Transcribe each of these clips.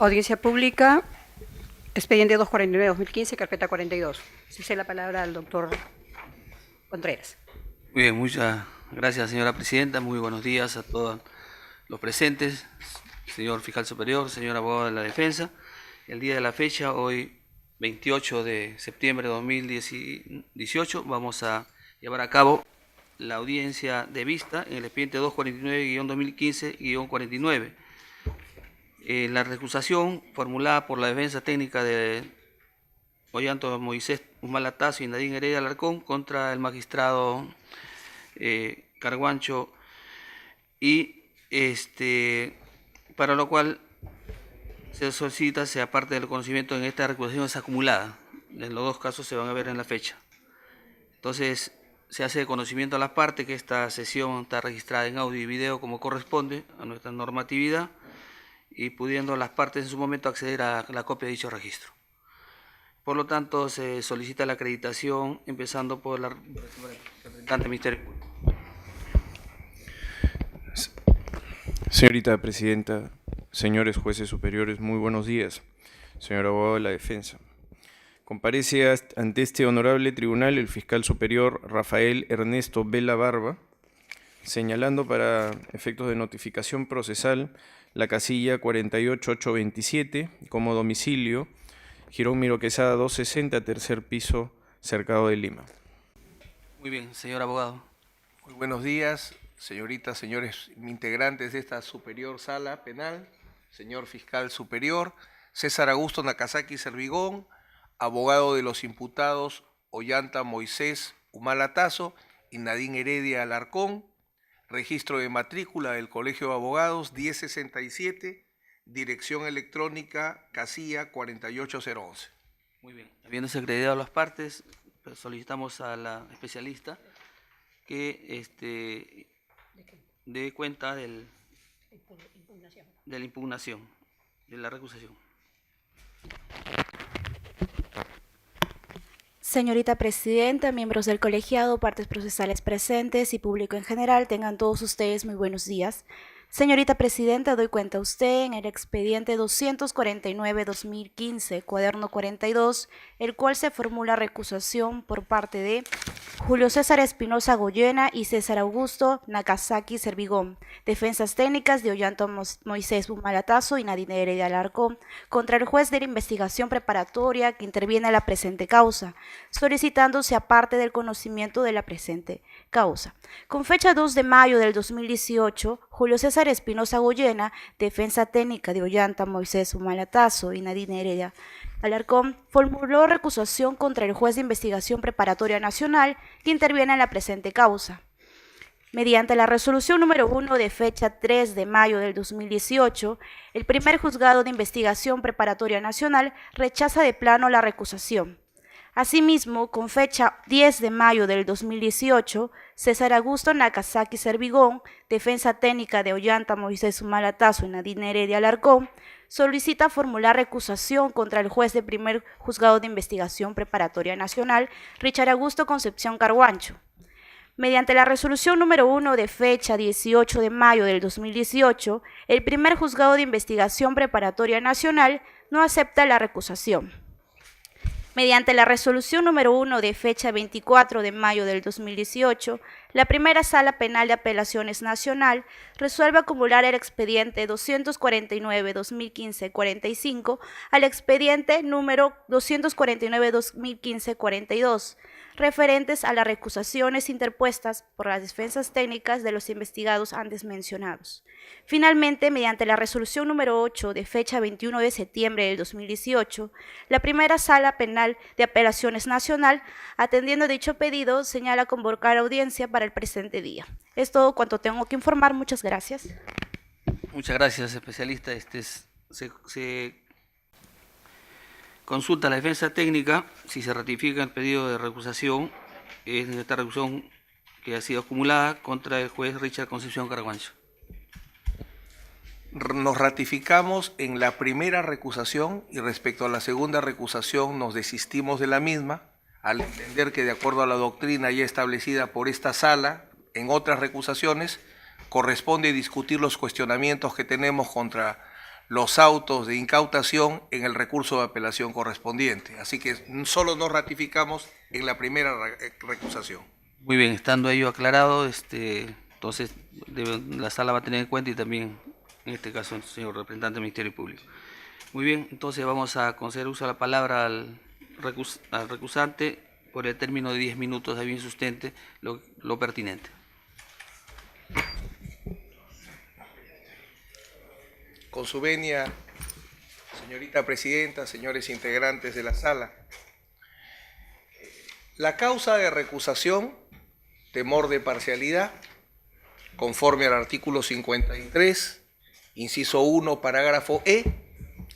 Audiencia pública, expediente 249-2015, carpeta 42. Cede la palabra al doctor Contreras. Muy bien, muchas gracias, señora presidenta. Muy buenos días a todos los presentes, señor fiscal superior, señor abogado de la defensa. El día de la fecha, hoy 28 de septiembre de 2018, vamos a llevar a cabo la audiencia de vista en el expediente 249-2015-49. La recusación formulada por la defensa técnica de Ollanta Moisés Humala-Tasso y Nadine Heredia Alarcón contra el magistrado Carguancho, y para lo cual se solicita sea parte del conocimiento en esta recusación es acumulada. En los dos casos se van a ver en la fecha. Entonces se hace de conocimiento a las partes que esta sesión está registrada en audio y video como corresponde a nuestra normatividad, y pudiendo las partes en su momento acceder a la copia de dicho registro. Por lo tanto, se solicita la acreditación, empezando por la representante del Ministerio Público. Señorita presidenta, señores jueces superiores, muy buenos días. Señor abogado de la defensa. Comparece ante este honorable tribunal el fiscal superior Rafael Ernesto Vela Barba, señalando para efectos de notificación procesal la casilla 48827 como domicilio Girón Miro Quesada 260, tercer piso, Cercado de Lima. Muy bien, señor abogado. Muy buenos días, señoritas, señores integrantes de esta superior sala penal, señor fiscal superior, César Augusto Nakazaki Servigón, abogado de los imputados Ollanta Moisés Humala-Tasso y Nadine Heredia Alarcón, registro de matrícula del Colegio de Abogados 1067, dirección electrónica casilla 48011. Muy bien. Habiéndose acreditado las partes, solicitamos a la especialista que dé cuenta de la impugnación, de la recusación. Señorita presidenta, miembros del colegiado, partes procesales presentes y público en general, tengan todos ustedes muy buenos días. Señorita presidenta, doy cuenta a usted en el expediente 249-2015, cuaderno 42, el cual se formula recusación por parte de Julio César Espinosa Goyena y César Augusto Nakazaki Servigón, defensas técnicas de Ollanta Moisés Humala-Tasso y Nadine Heredia Alarcón, contra el juez de la investigación preparatoria que interviene en la presente causa, solicitándose aparte del conocimiento de la presente causa. Con fecha 2 de mayo del 2018, Julio César Espinosa Goyena, defensa técnica de Ollanta Moisés Humala-Tasso y Nadine Heredia Alarcón, formuló recusación contra el juez de investigación preparatoria nacional que interviene en la presente causa. Mediante la resolución número 1 de fecha 3 de mayo del 2018, el primer juzgado de investigación preparatoria nacional rechaza de plano la recusación. Asimismo, con fecha 10 de mayo del 2018, César Augusto Nakazaki Servigón, defensa técnica de Ollanta Moisés Humala-Tasso y Nadine Heredia Alarcón, solicita formular recusación contra el juez de primer juzgado de investigación preparatoria nacional, Richard Augusto Concepción Carguancho. Mediante la resolución número 1 de fecha 18 de mayo del 2018, el primer juzgado de investigación preparatoria nacional no acepta la recusación. Mediante la resolución número 1 de fecha 24 de mayo del 2018, la primera sala penal de apelaciones nacional resuelve acumular el expediente 249-2015-45 al expediente número 249-2015-42, referentes a las recusaciones interpuestas por las defensas técnicas de los investigados antes mencionados. Finalmente, mediante la resolución número 8 de fecha 21 de septiembre del 2018, la primera sala penal de apelaciones nacional, atendiendo dicho pedido, señala convocar audiencia para el presente día. Es todo cuanto tengo que informar. Muchas gracias. Muchas gracias, especialista. Se consulta la defensa técnica si se ratifica el pedido de recusación, es esta recusación que ha sido acumulada contra el juez Richard Concepción Carguancho. Nos ratificamos en la primera recusación y respecto a la segunda recusación nos desistimos de la misma, al entender que de acuerdo a la doctrina ya establecida por esta sala en otras recusaciones, corresponde discutir los cuestionamientos que tenemos contra los autos de incautación en el recurso de apelación correspondiente. Así que solo nos ratificamos en la primera recusación. Muy bien, estando ello aclarado, entonces la sala va a tener en cuenta y también, en este caso, el señor representante del Ministerio Público. Muy bien, entonces vamos a conceder uso a la palabra al recusante por el término de 10 minutos, a bien sustente lo pertinente. Con su venia, señorita presidenta, señores integrantes de la sala, la causa de recusación, temor de parcialidad, conforme al artículo 53, inciso 1, parágrafo E,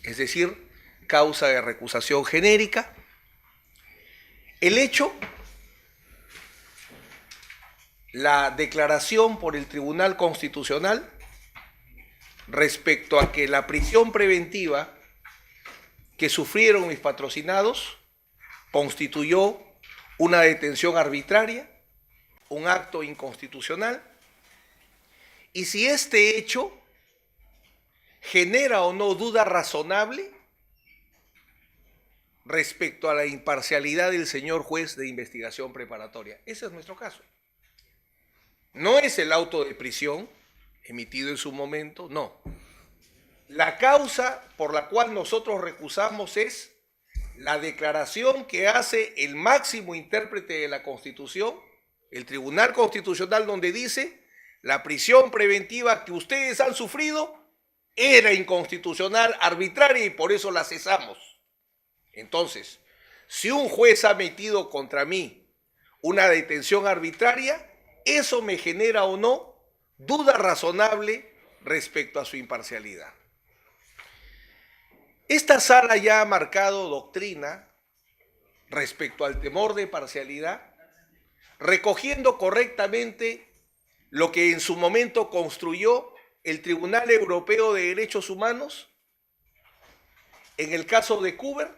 es decir, causa de recusación genérica. El hecho, la declaración por el Tribunal Constitucional respecto a que la prisión preventiva que sufrieron mis patrocinados constituyó una detención arbitraria, un acto inconstitucional, y si este hecho genera o no duda razonable respecto a la imparcialidad del señor juez de investigación preparatoria. Ese es nuestro caso. No es el auto de prisión emitido en su momento, no. La causa por la cual nosotros recusamos es la declaración que hace el máximo intérprete de la Constitución, el Tribunal Constitucional, donde dice: la prisión preventiva que ustedes han sufrido era inconstitucional, arbitraria, y por eso la cesamos. Entonces, si un juez ha metido contra mí una detención arbitraria, eso me genera o no duda razonable respecto a su imparcialidad. Esta sala ya ha marcado doctrina respecto al temor de parcialidad, recogiendo correctamente lo que en su momento construyó el Tribunal Europeo de Derechos Humanos en el caso de Cooper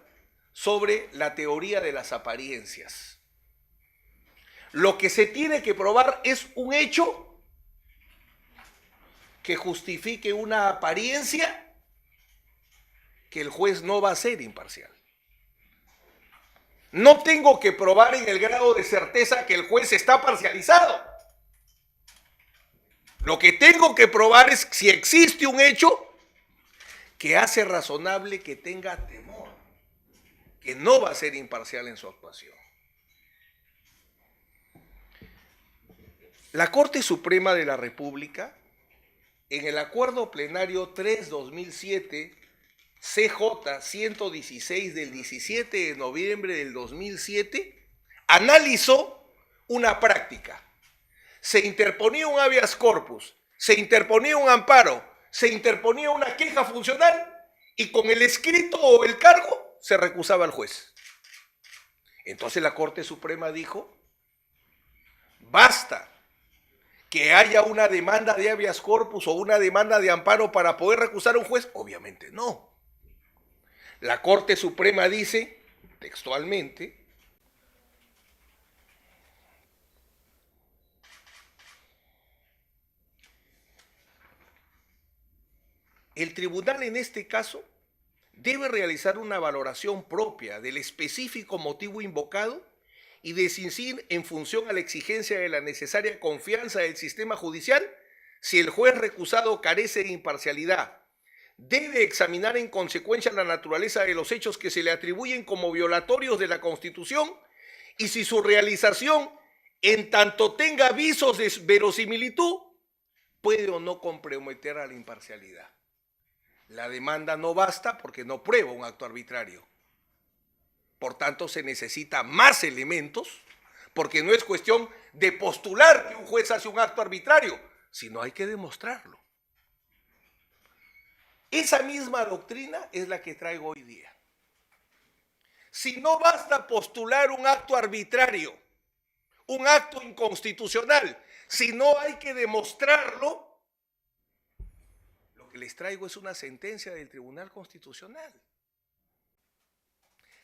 sobre la teoría de las apariencias. Lo que se tiene que probar es un hecho que justifique una apariencia que el juez no va a ser imparcial. No tengo que probar en el grado de certeza que el juez está parcializado. Lo que tengo que probar es si existe un hecho que hace razonable que tenga temor, que no va a ser imparcial en su actuación. La Corte Suprema de la República, en el Acuerdo Plenario 3-2007, CJ 116 del 17 de noviembre del 2007, analizó una práctica. Se interponía un habeas corpus, se interponía un amparo, se interponía una queja funcional y con el escrito o el cargo se recusaba al juez. Entonces la Corte Suprema dijo: basta que haya una demanda de habeas corpus o una demanda de amparo para poder recusar a un juez. Obviamente no. La Corte Suprema dice textualmente: el tribunal en este caso debe realizar una valoración propia del específico motivo invocado y decidir en función a la exigencia de la necesaria confianza del sistema judicial si el juez recusado carece de imparcialidad. Debe examinar en consecuencia la naturaleza de los hechos que se le atribuyen como violatorios de la Constitución y si su realización, en tanto tenga visos de verosimilitud, puede o no comprometer a la imparcialidad. La demanda no basta porque no prueba un acto arbitrario. Por tanto, se necesita más elementos, porque no es cuestión de postular que un juez hace un acto arbitrario, sino hay que demostrarlo. Esa misma doctrina es la que traigo hoy día. Si no basta postular un acto arbitrario, un acto inconstitucional, si no hay que demostrarlo, lo que les traigo es una sentencia del Tribunal Constitucional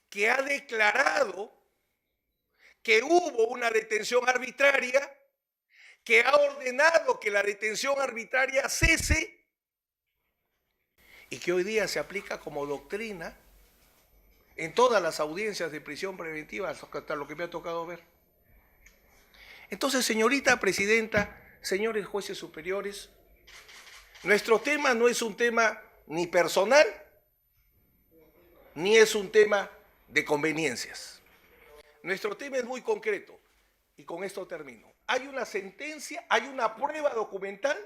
que ha declarado que hubo una detención arbitraria, que ha ordenado que la detención arbitraria cese y que hoy día se aplica como doctrina en todas las audiencias de prisión preventiva, hasta lo que me ha tocado ver. Entonces, señorita presidenta, señores jueces superiores, nuestro tema no es un tema ni personal, ni es un tema de conveniencias. Nuestro tema es muy concreto, y con esto termino. Hay una sentencia, hay una prueba documental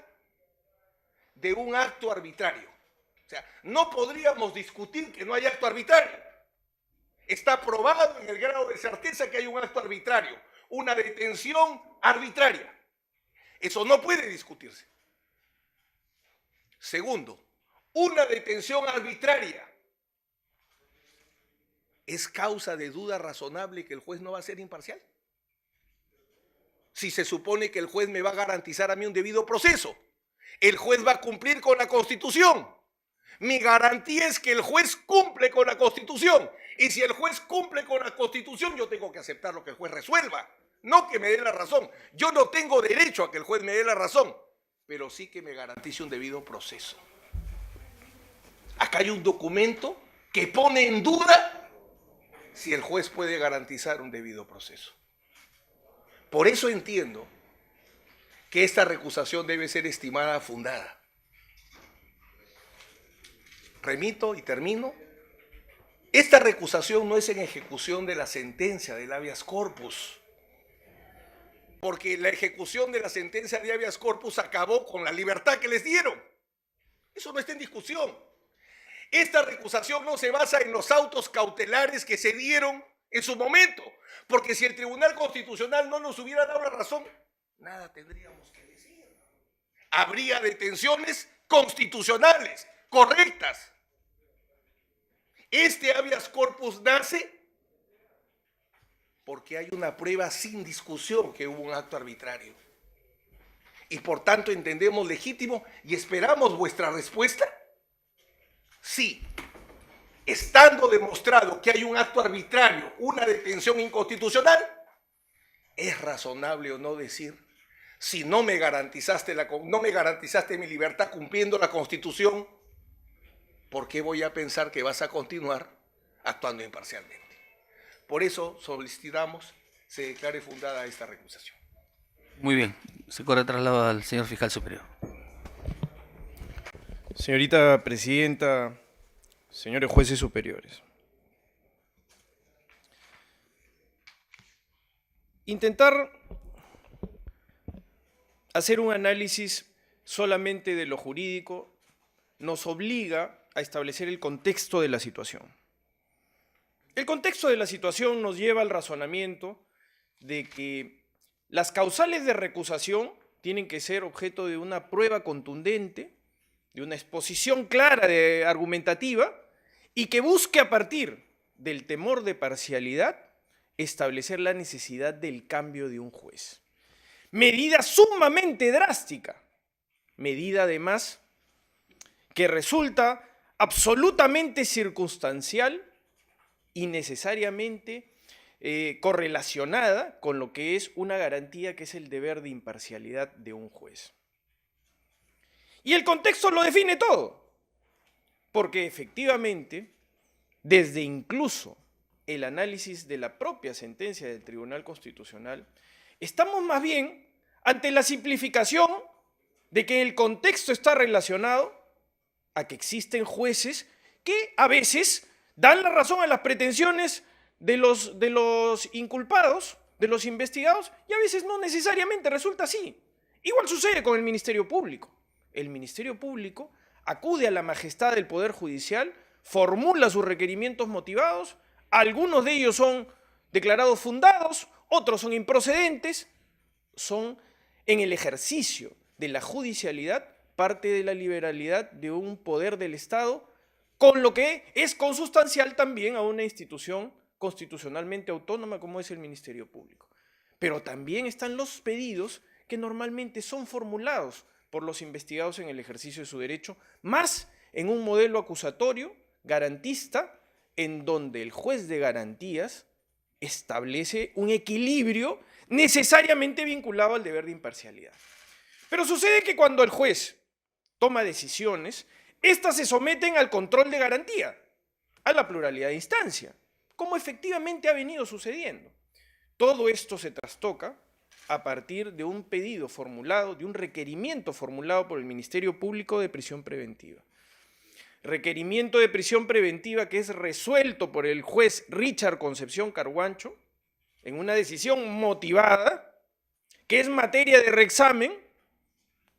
de un acto arbitrario. O sea, no podríamos discutir que no hay acto arbitrario. Está probado en el grado de certeza que hay un acto arbitrario, una detención arbitraria. Eso no puede discutirse. Segundo, una detención arbitraria es causa de duda razonable que el juez no va a ser imparcial. Si se supone que el juez me va a garantizar a mí un debido proceso, el juez va a cumplir con la Constitución. Mi garantía es que el juez cumple con la Constitución. Y si el juez cumple con la Constitución, yo tengo que aceptar lo que el juez resuelva, no que me dé la razón. Yo no tengo derecho a que el juez me dé la razón, pero sí que me garantice un debido proceso. Acá hay un documento que pone en duda si el juez puede garantizar un debido proceso. Por eso entiendo que esta recusación debe ser estimada fundada. Remito y termino. Esta recusación no es en ejecución de la sentencia del habeas corpus, porque la ejecución de la sentencia de habeas corpus acabó con la libertad que les dieron. Eso no está en discusión. Esta recusación no se basa en los autos cautelares que se dieron en su momento, porque si el Tribunal Constitucional no nos hubiera dado la razón, nada tendríamos que decir. Habría detenciones constitucionales, correctas. Este habeas corpus nace porque hay una prueba sin discusión que hubo un acto arbitrario. Y por tanto entendemos legítimo y esperamos vuestra respuesta. Sí, estando demostrado que hay un acto arbitrario, una detención inconstitucional, ¿es razonable o no decir, si no me garantizaste mi libertad cumpliendo la Constitución, ¿por qué voy a pensar que vas a continuar actuando imparcialmente? Por eso solicitamos se declare fundada esta recusación. Muy bien, se corre traslado al señor fiscal superior. Señorita presidenta, señores jueces superiores. Intentar hacer un análisis solamente de lo jurídico nos obliga a establecer el contexto de la situación. El contexto de la situación nos lleva al razonamiento de que las causales de recusación tienen que ser objeto de una prueba contundente, de una exposición clara argumentativa y que busque a partir del temor de parcialidad establecer la necesidad del cambio de un juez. Medida sumamente drástica, medida además que resulta absolutamente circunstancial y necesariamente correlacionada con lo que es una garantía que es el deber de imparcialidad de un juez. Y el contexto lo define todo, porque efectivamente, desde incluso el análisis de la propia sentencia del Tribunal Constitucional, estamos más bien ante la simplificación de que el contexto está relacionado a que existen jueces que a veces dan la razón a las pretensiones de los inculpados, de los investigados, y a veces no necesariamente resulta así. Igual sucede con el Ministerio Público. El Ministerio Público acude a la majestad del Poder Judicial, formula sus requerimientos motivados, algunos de ellos son declarados fundados, otros son improcedentes, son en el ejercicio de la judicialidad parte de la liberalidad de un poder del Estado, con lo que es consustancial también a una institución constitucionalmente autónoma como es el Ministerio Público. Pero también están los pedidos que normalmente son formulados por los investigados en el ejercicio de su derecho, más en un modelo acusatorio garantista, en donde el juez de garantías establece un equilibrio necesariamente vinculado al deber de imparcialidad. Pero sucede que cuando el juez toma decisiones, Estas se someten al control de garantía, a la pluralidad de instancia, como efectivamente ha venido sucediendo. Todo esto se trastoca a partir de un pedido formulado, de un requerimiento formulado por el Ministerio Público de Prisión Preventiva. Requerimiento de prisión preventiva que es resuelto por el juez Richard Concepción Carguancho en una decisión motivada, que es materia de reexamen,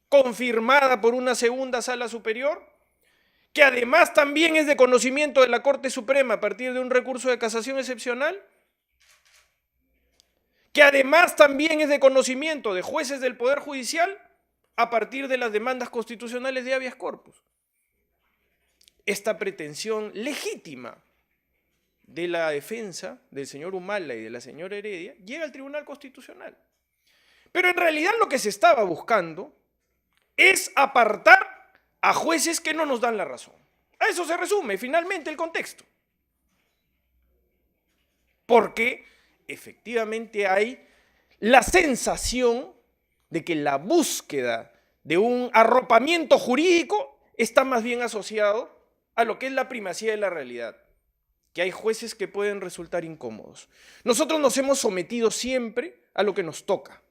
confirmada por una segunda sala superior, que además también es de conocimiento de la Corte Suprema a partir de un recurso de casación excepcional, que además también es de conocimiento de jueces del Poder Judicial a partir de las demandas constitucionales de habeas corpus. Esta pretensión legítima de la defensa del señor Humala y de la señora Heredia llega al Tribunal Constitucional. Pero en realidad lo que se estaba buscando es apartar a jueces que no nos dan la razón. A eso se resume finalmente el contexto. Porque efectivamente hay la sensación de que la búsqueda de un arropamiento jurídico está más bien asociado a lo que es la primacía de la realidad, que hay jueces que pueden resultar incómodos. Nosotros nos hemos sometido siempre a lo que nos toca,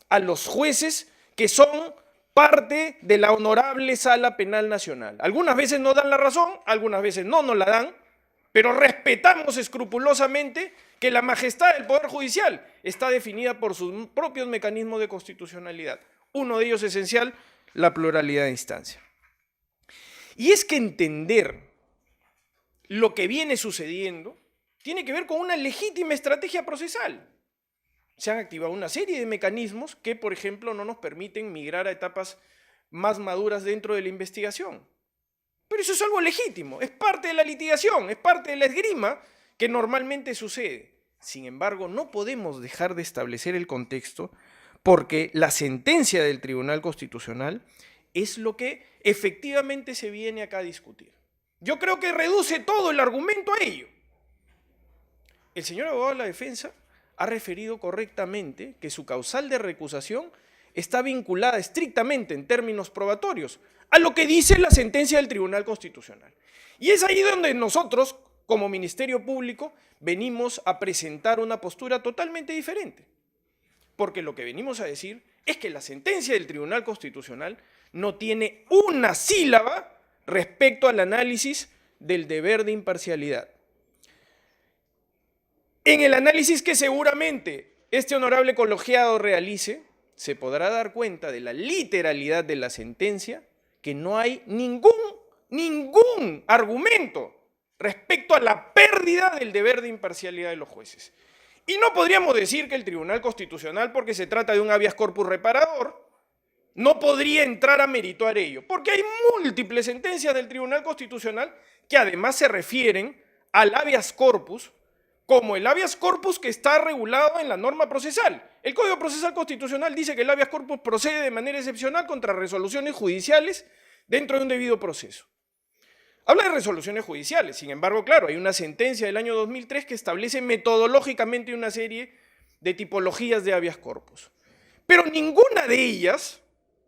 a los jueces que son parte de la honorable Sala Penal Nacional. Algunas veces nos dan la razón, algunas veces no nos la dan, pero respetamos escrupulosamente que la majestad del Poder Judicial está definida por sus propios mecanismos de constitucionalidad. Uno de ellos esencial, la pluralidad de instancia. Y es que entender lo que viene sucediendo tiene que ver con una legítima estrategia procesal. Se han activado una serie de mecanismos que, por ejemplo, no nos permiten migrar a etapas más maduras dentro de la investigación. Pero eso es algo legítimo, es parte de la litigación, es parte de la esgrima que normalmente sucede. Sin embargo, no podemos dejar de establecer el contexto porque la sentencia del Tribunal Constitucional es lo que efectivamente se viene acá a discutir. Yo creo que reduce todo el argumento a ello. El señor abogado de la defensa ha referido correctamente que su causal de recusación está vinculada estrictamente en términos probatorios a lo que dice la sentencia del Tribunal Constitucional. Y es ahí donde nosotros, como Ministerio Público, venimos a presentar una postura totalmente diferente. Porque lo que venimos a decir es que la sentencia del Tribunal Constitucional no tiene una sílaba respecto al análisis del deber de imparcialidad. En el análisis que seguramente este honorable colegiado realice, se podrá dar cuenta de la literalidad de la sentencia, que no hay ningún argumento respecto a la pérdida del deber de imparcialidad de los jueces. Y no podríamos decir que el Tribunal Constitucional, porque se trata de un habeas corpus reparador, no podría entrar a merituar ello, porque hay múltiples sentencias del Tribunal Constitucional que además se refieren al habeas corpus como el habeas corpus que está regulado en la norma procesal. El Código Procesal Constitucional dice que el habeas corpus procede de manera excepcional contra resoluciones judiciales dentro de un debido proceso. Habla de resoluciones judiciales, sin embargo, claro, hay una sentencia del año 2003 que establece metodológicamente una serie de tipologías de habeas corpus. Pero ninguna de ellas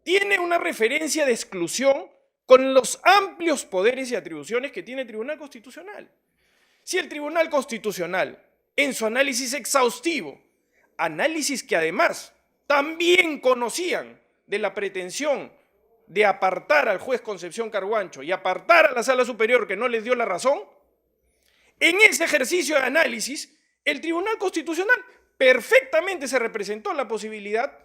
tiene una referencia de exclusión con los amplios poderes y atribuciones que tiene el Tribunal Constitucional. Si el Tribunal Constitucional, en su análisis exhaustivo, análisis que además también conocían de la pretensión de apartar al juez Concepción Carguancho y apartar a la Sala Superior que no les dio la razón, en ese ejercicio de análisis, el Tribunal Constitucional perfectamente se representó la posibilidad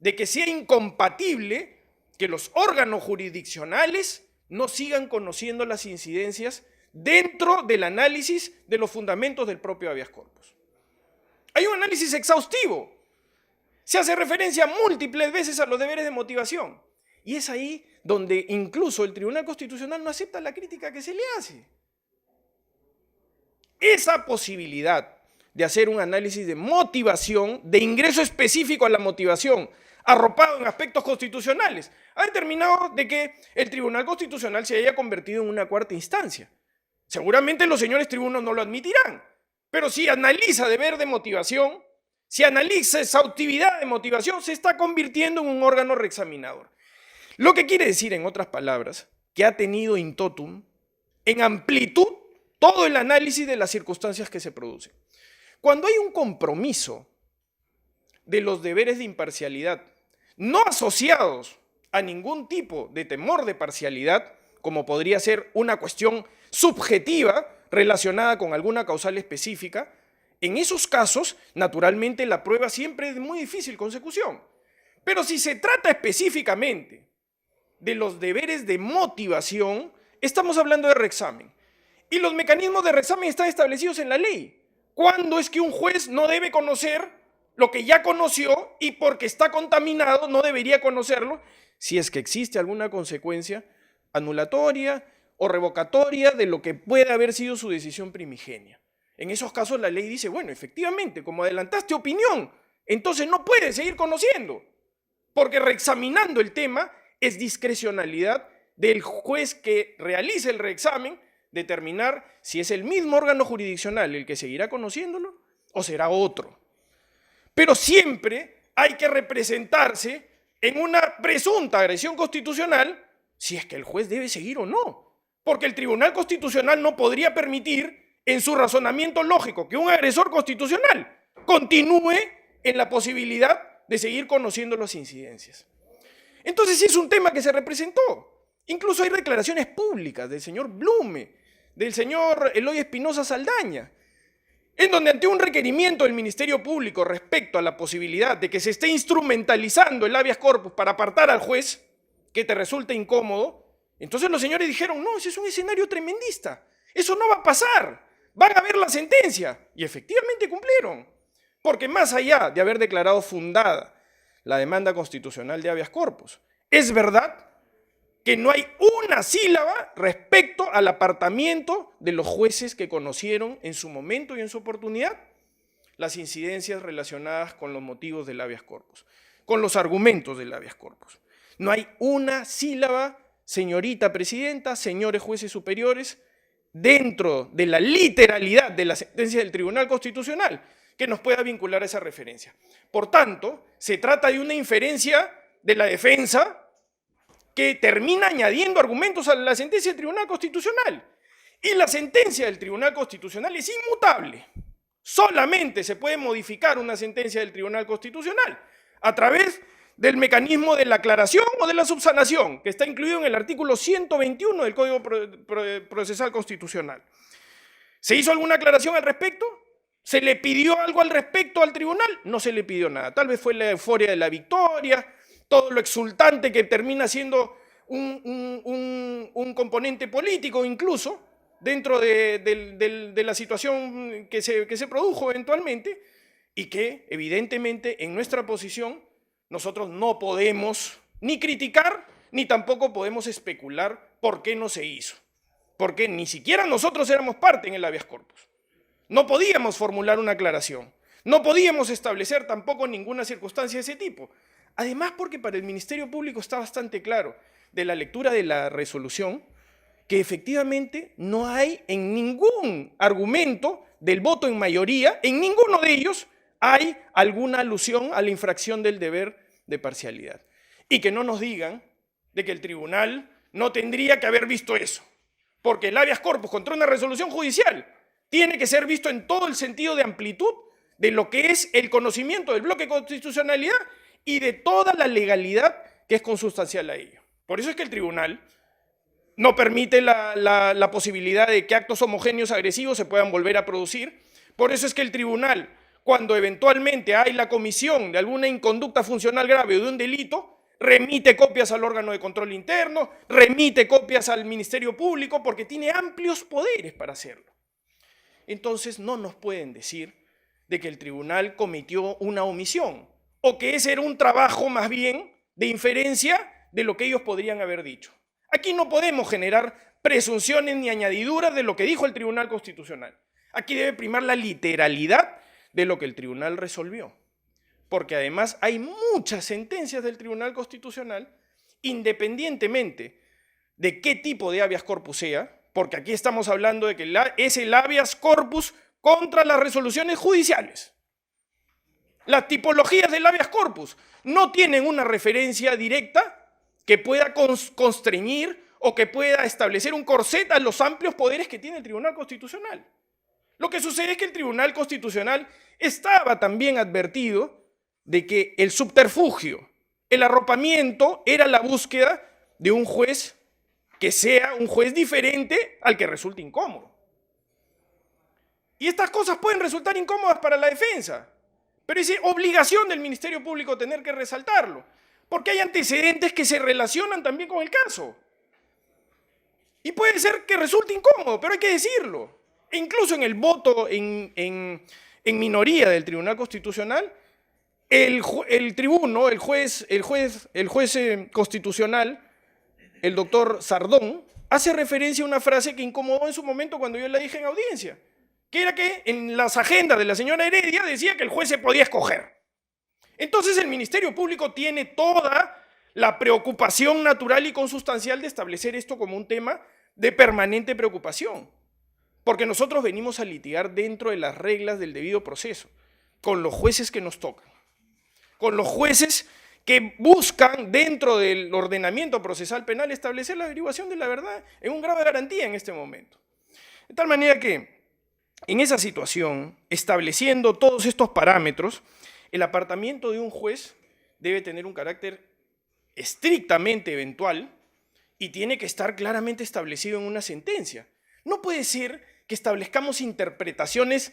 de que sea incompatible que los órganos jurisdiccionales no sigan conociendo las incidencias dentro del análisis de los fundamentos del propio habeas corpus. Hay un análisis exhaustivo. Se hace referencia múltiples veces a los deberes de motivación. Y es ahí donde incluso el Tribunal Constitucional no acepta la crítica que se le hace. Esa posibilidad de hacer un análisis de motivación, de ingreso específico a la motivación, arropado en aspectos constitucionales, ha determinado de que el Tribunal Constitucional se haya convertido en una cuarta instancia. Seguramente los señores tribunos no lo admitirán, pero si analiza deber de motivación, si analiza exhaustividad de motivación, se está convirtiendo en un órgano reexaminador. Lo que quiere decir, en otras palabras, que ha tenido in totum, en amplitud, todo el análisis de las circunstancias que se producen. Cuando hay un compromiso de los deberes de imparcialidad, no asociados a ningún tipo de temor de parcialidad, como podría ser una cuestión subjetiva relacionada con alguna causal específica, en esos casos, naturalmente, la prueba siempre es de muy difícil consecución. Pero si se trata específicamente de los deberes de motivación, estamos hablando de reexamen. Y los mecanismos de reexamen están establecidos en la ley. ¿Cuándo es que un juez no debe conocer lo que ya conoció y porque está contaminado no debería conocerlo si es que existe alguna consecuencia anulatoria o revocatoria de lo que puede haber sido su decisión primigenia? En esos casos la ley dice, bueno, efectivamente, como adelantaste opinión, entonces no puedes seguir conociendo, porque reexaminando el tema es discrecionalidad del juez que realiza el reexamen determinar si es el mismo órgano jurisdiccional el que seguirá conociéndolo o será otro. Pero siempre hay que representarse en una presunta agresión constitucional si es que el juez debe seguir o no, porque el Tribunal Constitucional no podría permitir en su razonamiento lógico que un agresor constitucional continúe en la posibilidad de seguir conociendo las incidencias. Entonces sí es un tema que se representó. Incluso hay declaraciones públicas del señor Blume, del señor Eloy Espinosa Saldaña, en donde ante un requerimiento del Ministerio Público respecto a la posibilidad de que se esté instrumentalizando el habeas corpus para apartar al juez, que te resulta incómodo, entonces los señores dijeron, no, ese es un escenario tremendista, eso no va a pasar, van a ver la sentencia, y efectivamente cumplieron, porque más allá de haber declarado fundada la demanda constitucional de habeas corpus, es verdad que no hay una sílaba respecto al apartamiento de los jueces que conocieron en su momento y en su oportunidad las incidencias relacionadas con los motivos del habeas corpus, con los argumentos del habeas corpus. No hay una sílaba, señorita presidenta, señores jueces superiores, dentro de la literalidad de la sentencia del Tribunal Constitucional que nos pueda vincular a esa referencia. Por tanto, se trata de una inferencia de la defensa que termina añadiendo argumentos a la sentencia del Tribunal Constitucional. Y la sentencia del Tribunal Constitucional es inmutable. Solamente se puede modificar una sentencia del Tribunal Constitucional a través del mecanismo de la aclaración o de la subsanación, que está incluido en el artículo 121 del Código Procesal Constitucional. ¿Se hizo alguna aclaración al respecto? ¿Se le pidió algo al respecto al tribunal? No se le pidió nada. Tal vez fue la euforia de la victoria, todo lo exultante que termina siendo un componente político incluso dentro de la situación que se produjo eventualmente y que evidentemente en nuestra posición nosotros no podemos ni criticar ni tampoco podemos especular por qué no se hizo. Porque ni siquiera nosotros éramos parte en el habeas corpus. No podíamos formular una aclaración. No podíamos establecer tampoco ninguna circunstancia de ese tipo. Además, porque para el Ministerio Público está bastante claro de la lectura de la resolución que efectivamente no hay en ningún argumento del voto en mayoría, en ninguno de ellos hay alguna alusión a la infracción del deber de parcialidad. Y que no nos digan de que el tribunal no tendría que haber visto eso, porque el habeas corpus contra una resolución judicial tiene que ser visto en todo el sentido de amplitud de lo que es el conocimiento del bloque de constitucionalidad y de toda la legalidad que es consustancial a ello. Por eso es que el tribunal no permite la posibilidad de que actos homogéneos agresivos se puedan volver a producir. Por eso es que el tribunal, cuando eventualmente hay la comisión de alguna inconducta funcional grave o de un delito, remite copias al órgano de control interno, remite copias al Ministerio Público, porque tiene amplios poderes para hacerlo. Entonces no nos pueden decir de que el tribunal cometió una omisión, o que ese era un trabajo más bien de inferencia de lo que ellos podrían haber dicho. Aquí no podemos generar presunciones ni añadiduras de lo que dijo el Tribunal Constitucional. Aquí debe primar la literalidad de lo que el tribunal resolvió. Porque además hay muchas sentencias del Tribunal Constitucional, independientemente de qué tipo de habeas corpus sea, porque aquí estamos hablando de que es el habeas corpus contra las resoluciones judiciales. Las tipologías del habeas corpus no tienen una referencia directa que pueda constreñir o que pueda establecer un corset a los amplios poderes que tiene el Tribunal Constitucional. Lo que sucede es que el Tribunal Constitucional estaba también advertido de que el subterfugio, el arropamiento, era la búsqueda de un juez que sea un juez diferente al que resulte incómodo. Y estas cosas pueden resultar incómodas para la defensa, pero es obligación del Ministerio Público tener que resaltarlo, porque hay antecedentes que se relacionan también con el caso. Y puede ser que resulte incómodo, pero hay que decirlo. E incluso en el voto en minoría del Tribunal Constitucional, el tribuno, el juez constitucional, el doctor Sardón, hace referencia a una frase que incomodó en su momento cuando yo la dije en audiencia, que era que en las agendas de la señora Heredia decía que el juez se podía escoger. Entonces el Ministerio Público tiene toda la preocupación natural y consustancial de establecer esto como un tema de permanente preocupación, porque nosotros venimos a litigar dentro de las reglas del debido proceso, con los jueces que nos tocan, con los jueces que buscan dentro del ordenamiento procesal penal establecer la averiguación de la verdad en un grado de garantía en este momento. De tal manera que en esa situación, estableciendo todos estos parámetros, el apartamiento de un juez debe tener un carácter estrictamente eventual y tiene que estar claramente establecido en una sentencia. No puede ser que establezcamos interpretaciones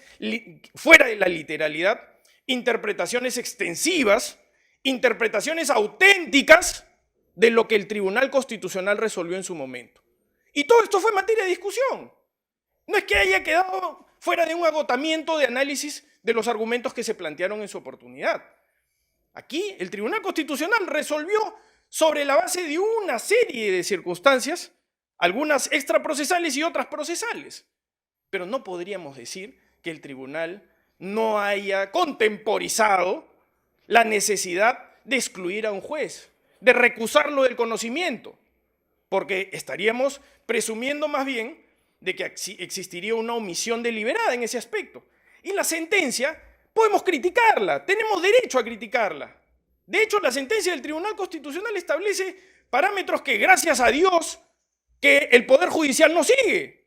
fuera de la literalidad, interpretaciones extensivas, interpretaciones auténticas de lo que el Tribunal Constitucional resolvió en su momento. Y todo esto fue materia de discusión. No es que haya quedado fuera de un agotamiento de análisis de los argumentos que se plantearon en su oportunidad. Aquí el Tribunal Constitucional resolvió sobre la base de una serie de circunstancias, algunas extraprocesales y otras procesales. Pero no podríamos decir que el tribunal no haya contemporizado la necesidad de excluir a un juez, de recusarlo del conocimiento, porque estaríamos presumiendo más bien de que existiría una omisión deliberada en ese aspecto. Y la sentencia podemos criticarla, tenemos derecho a criticarla. De hecho, la sentencia del Tribunal Constitucional establece parámetros que, gracias a Dios, que el Poder Judicial no sigue.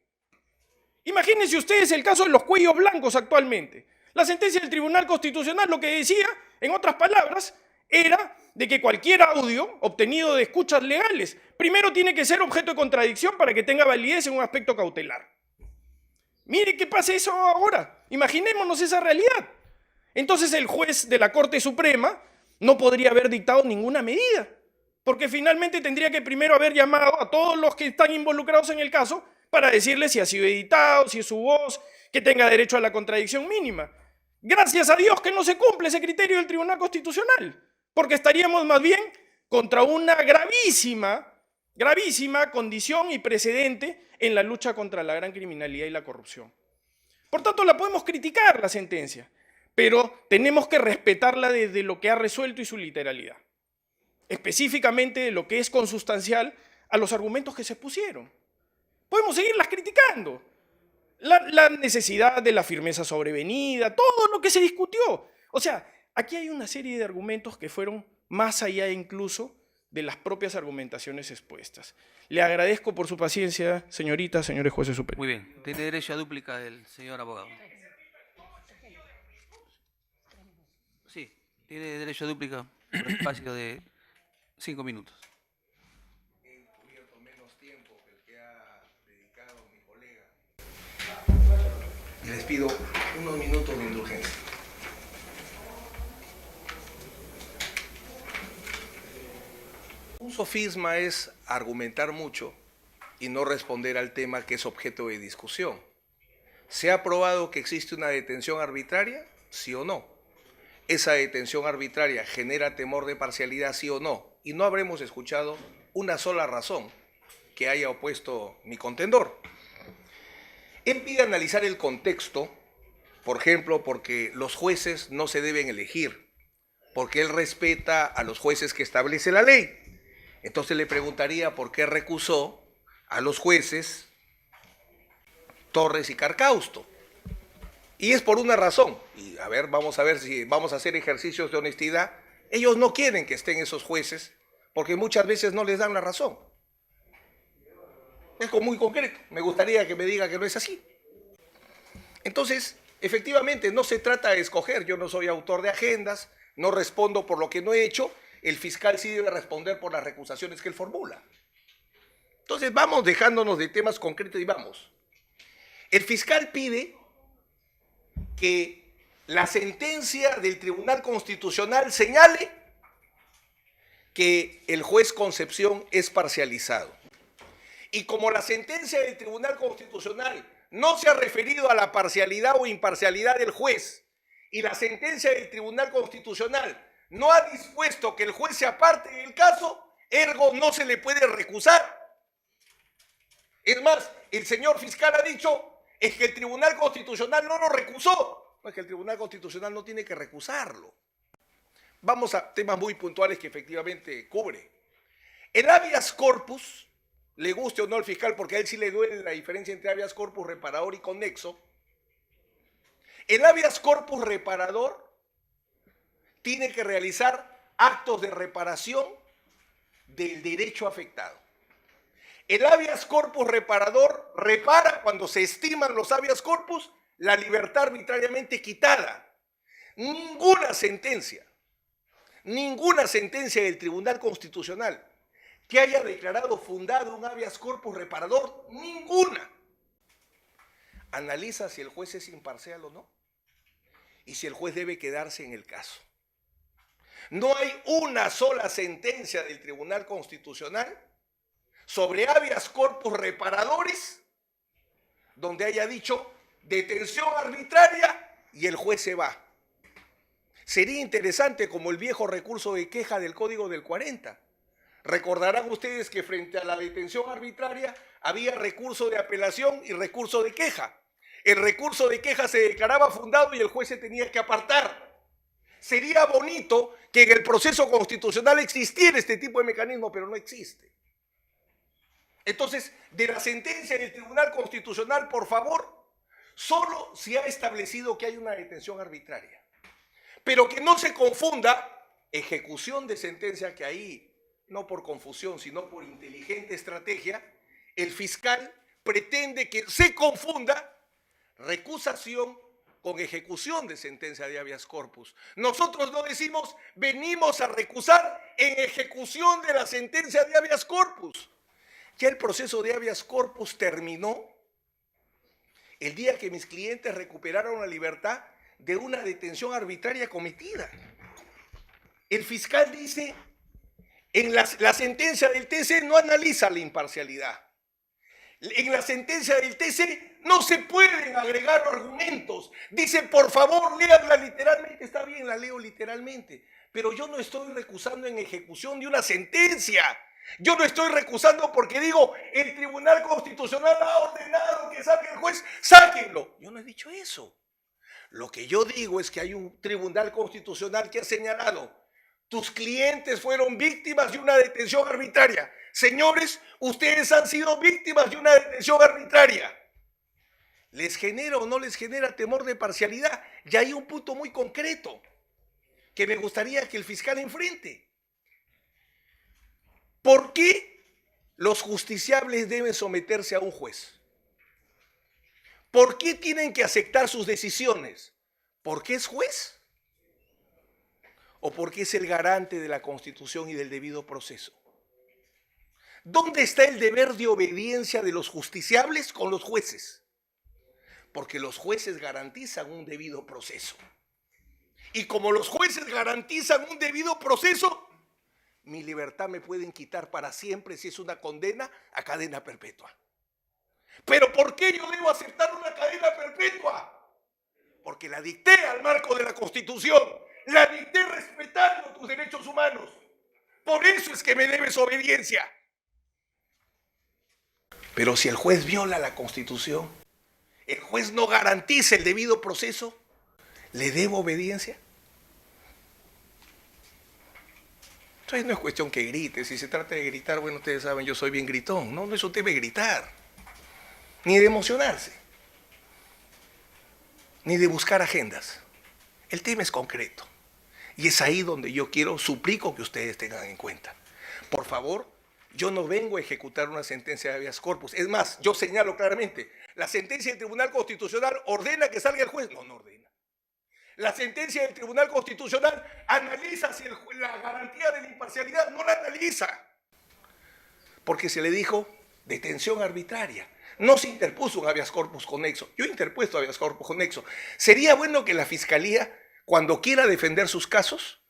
Imagínense ustedes el caso de los cuellos blancos actualmente. La sentencia del Tribunal Constitucional lo que decía, en otras palabras, era de que cualquier audio obtenido de escuchas legales primero tiene que ser objeto de contradicción para que tenga validez en un aspecto cautelar. Mire qué pasa eso ahora. Imaginémonos esa realidad. Entonces el juez de la Corte Suprema no podría haber dictado ninguna medida, porque finalmente tendría que primero haber llamado a todos los que están involucrados en el caso para decirles si ha sido editado, si es su voz, que tenga derecho a la contradicción mínima. Gracias a Dios que no se cumple ese criterio del Tribunal Constitucional, porque estaríamos más bien contra una gravísima condición y precedente en la lucha contra la gran criminalidad y la corrupción. Por tanto, la podemos criticar, la sentencia, pero tenemos que respetarla desde lo que ha resuelto y su literalidad. Específicamente de lo que es consustancial a los argumentos que se pusieron. Podemos seguirlas criticando. La necesidad de la firmeza sobrevenida, todo lo que se discutió. O sea, aquí hay una serie de argumentos que fueron más allá incluso de las propias argumentaciones expuestas. Le agradezco por su paciencia, señoritas, señores jueces superiores. Muy bien. Tiene derecho a dúplica el señor abogado. Sí, tiene derecho a dúplica por espacio de 5 minutos. He cubierto menos tiempo que el que ha dedicado mi colega. Y les pido unos minutos de indulgencia. Un sofisma es argumentar mucho y no responder al tema que es objeto de discusión. ¿Se ha probado que existe una detención arbitraria? ¿Sí o no? ¿Esa detención arbitraria genera temor de parcialidad? ¿Sí o no? Y no habremos escuchado una sola razón que haya opuesto mi contendor. Él pide analizar el contexto, por ejemplo, porque los jueces no se deben elegir, porque él respeta a los jueces que establece la ley. Entonces le preguntaría por qué recusó a los jueces Torres y Carcausto. Y es por una razón. Y a ver si vamos a hacer ejercicios de honestidad. Ellos no quieren que estén esos jueces porque muchas veces no les dan la razón. Es muy concreto. Me gustaría que me diga que no es así. Entonces, efectivamente, no se trata de escoger. Yo no soy autor de agendas, no respondo por lo que no he hecho. El fiscal sí debe responder por las recusaciones que él formula. Entonces, vamos dejándonos de temas concretos y vamos. El fiscal pide que la sentencia del Tribunal Constitucional señale que el juez Concepción es parcializado. Y como la sentencia del Tribunal Constitucional no se ha referido a la parcialidad o imparcialidad del juez, y la sentencia del Tribunal Constitucional no ha dispuesto que el juez se aparte del caso, ergo no se le puede recusar. Es más, el señor fiscal ha dicho es que el Tribunal Constitucional no lo recusó. No, es que el Tribunal Constitucional no tiene que recusarlo. Vamos a temas muy puntuales que efectivamente cubre. El habeas corpus, le guste o no al fiscal, porque a él sí le duele la diferencia entre habeas corpus reparador y conexo. El habeas corpus reparador tiene que realizar actos de reparación del derecho afectado. El habeas corpus reparador repara cuando se estiman los habeas corpus la libertad arbitrariamente quitada. Ninguna sentencia del Tribunal Constitucional que haya declarado fundado un habeas corpus reparador, ninguna, analiza si el juez es imparcial o no y si el juez debe quedarse en el caso. No hay una sola sentencia del Tribunal Constitucional sobre habeas corpus reparadores donde haya dicho detención arbitraria y el juez se va. Sería interesante como el viejo recurso de queja del Código del 40. Recordarán ustedes que frente a la detención arbitraria había recurso de apelación y recurso de queja. El recurso de queja se declaraba fundado y el juez se tenía que apartar. Sería bonito que en el proceso constitucional existiera este tipo de mecanismo, pero no existe. Entonces, de la sentencia del Tribunal Constitucional, por favor, solo se ha establecido que hay una detención arbitraria. Pero que no se confunda ejecución de sentencia, que ahí, no por confusión, sino por inteligente estrategia, el fiscal pretende que se confunda recusación con ejecución de sentencia de habeas corpus. Nosotros no decimos venimos a recusar en ejecución de la sentencia de habeas corpus. Ya el proceso de habeas corpus terminó el día que mis clientes recuperaron la libertad de una detención arbitraria cometida. El fiscal dice, en la sentencia del TC no analiza la imparcialidad. En la sentencia del TC no se pueden agregar argumentos. Dice, por favor, léanla literalmente. Está bien, la leo literalmente. Pero yo no estoy recusando en ejecución de una sentencia. Yo no estoy recusando porque digo, el Tribunal Constitucional ha ordenado que saque el juez, sáquenlo. Yo no he dicho eso. Lo que yo digo es que hay un Tribunal Constitucional que ha señalado, tus clientes fueron víctimas de una detención arbitraria. Señores, ustedes han sido víctimas de una detención arbitraria. ¿Les genera o no les genera temor de parcialidad? Ya hay un punto muy concreto que me gustaría que el fiscal enfrente. ¿Por qué los justiciables deben someterse a un juez? ¿Por qué tienen que aceptar sus decisiones? ¿Por qué es juez? ¿O porque es el garante de la Constitución y del debido proceso? ¿Dónde está el deber de obediencia de los justiciables con los jueces? Porque los jueces garantizan un debido proceso. Y como los jueces garantizan un debido proceso, mi libertad me pueden quitar para siempre si es una condena a cadena perpetua. ¿Pero por qué yo debo aceptar una cadena perpetua? Porque la dicté al marco de la Constitución, la dicté respetando tus derechos humanos. Por eso es que me debes obediencia. Pero si el juez viola la Constitución, el juez no garantiza el debido proceso, ¿le debo obediencia? Entonces no es cuestión que grite. Si se trata de gritar, bueno, ustedes saben, yo soy bien gritón. No es un tema de gritar, ni de emocionarse, ni de buscar agendas. El tema es concreto. Y es ahí donde yo suplico que ustedes tengan en cuenta. Por favor, Yo no vengo a ejecutar una sentencia de habeas corpus. Es más, yo señalo claramente, la sentencia del Tribunal Constitucional ordena que salga el juez. No, no ordena. La sentencia del Tribunal Constitucional analiza si la garantía de la imparcialidad, no la analiza. Porque se le dijo detención arbitraria. No se interpuso un habeas corpus conexo. Yo he interpuesto habeas corpus conexo. Sería bueno que la Fiscalía, cuando quiera defender sus casos,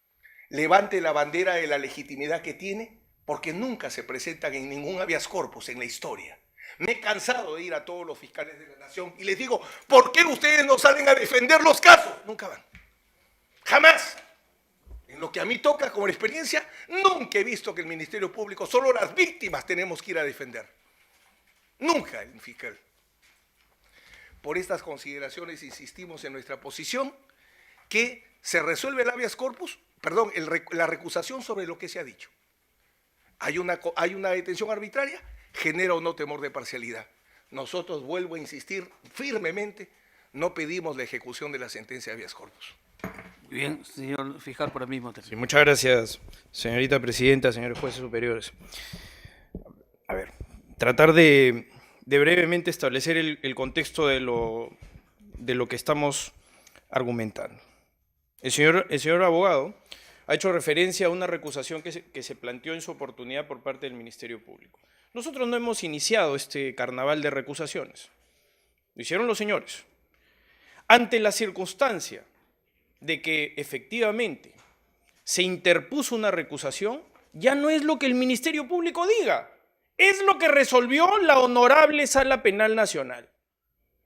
levante la bandera de la legitimidad que tiene, porque nunca se presentan en ningún habeas corpus en la historia. Me he cansado de ir a todos los fiscales de la nación y les digo, ¿por qué ustedes no salen a defender los casos? Nunca van. Jamás. En lo que a mí toca como experiencia, nunca he visto que el Ministerio Público, solo las víctimas tenemos que ir a defender. Nunca el fiscal. Por estas consideraciones insistimos en nuestra posición que se resuelve el habeas corpus, perdón, la recusación sobre lo que se ha dicho. Hay una detención arbitraria, genera o no temor de parcialidad. Nosotros, vuelvo a insistir firmemente, no pedimos la ejecución de la sentencia de habeas corpus. Muy bien, señor fiscal, por el mismo Sí, muchas gracias, señorita presidenta, señores jueces superiores. A ver, tratar de brevemente establecer el contexto de lo que estamos argumentando. El señor abogado ha hecho referencia a una recusación que se planteó en su oportunidad por parte del Ministerio Público. Nosotros no hemos iniciado este carnaval de recusaciones. Lo hicieron los señores. Ante la circunstancia de que efectivamente se interpuso una recusación, ya no es lo que el Ministerio Público diga, es lo que resolvió la Honorable Sala Penal Nacional.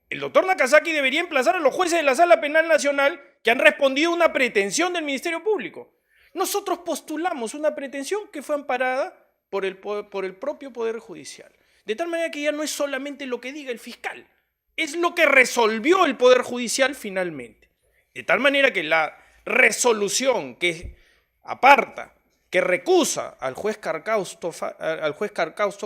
El doctor Nakazaki debería emplazar a los jueces de la Sala Penal Nacional que han respondido a una pretensión del Ministerio Público. Nosotros postulamos una pretensión que fue amparada por el propio Poder Judicial. De tal manera que ya no es solamente lo que diga el fiscal, es lo que resolvió el Poder Judicial finalmente. De tal manera que la resolución que aparta, que recusa al juez Carcausto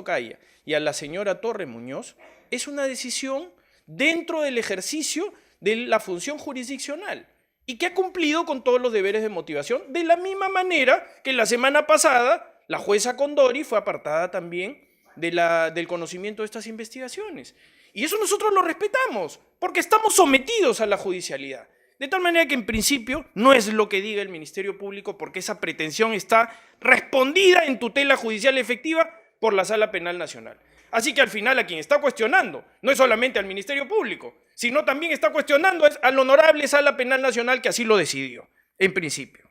Caya y a la señora Torre Muñoz, es una decisión dentro del ejercicio de la función jurisdiccional y que ha cumplido con todos los deberes de motivación, de la misma manera que la semana pasada la jueza Condori fue apartada también del conocimiento de estas investigaciones. Y eso nosotros lo respetamos, porque estamos sometidos a la judicialidad. De tal manera que en principio no es lo que diga el Ministerio Público, porque esa pretensión está respondida en tutela judicial efectiva por la Sala Penal Nacional. Así que al final a quien está cuestionando no es solamente al Ministerio Público, sino también está cuestionando al Honorable Sala Penal Nacional que así lo decidió, en principio.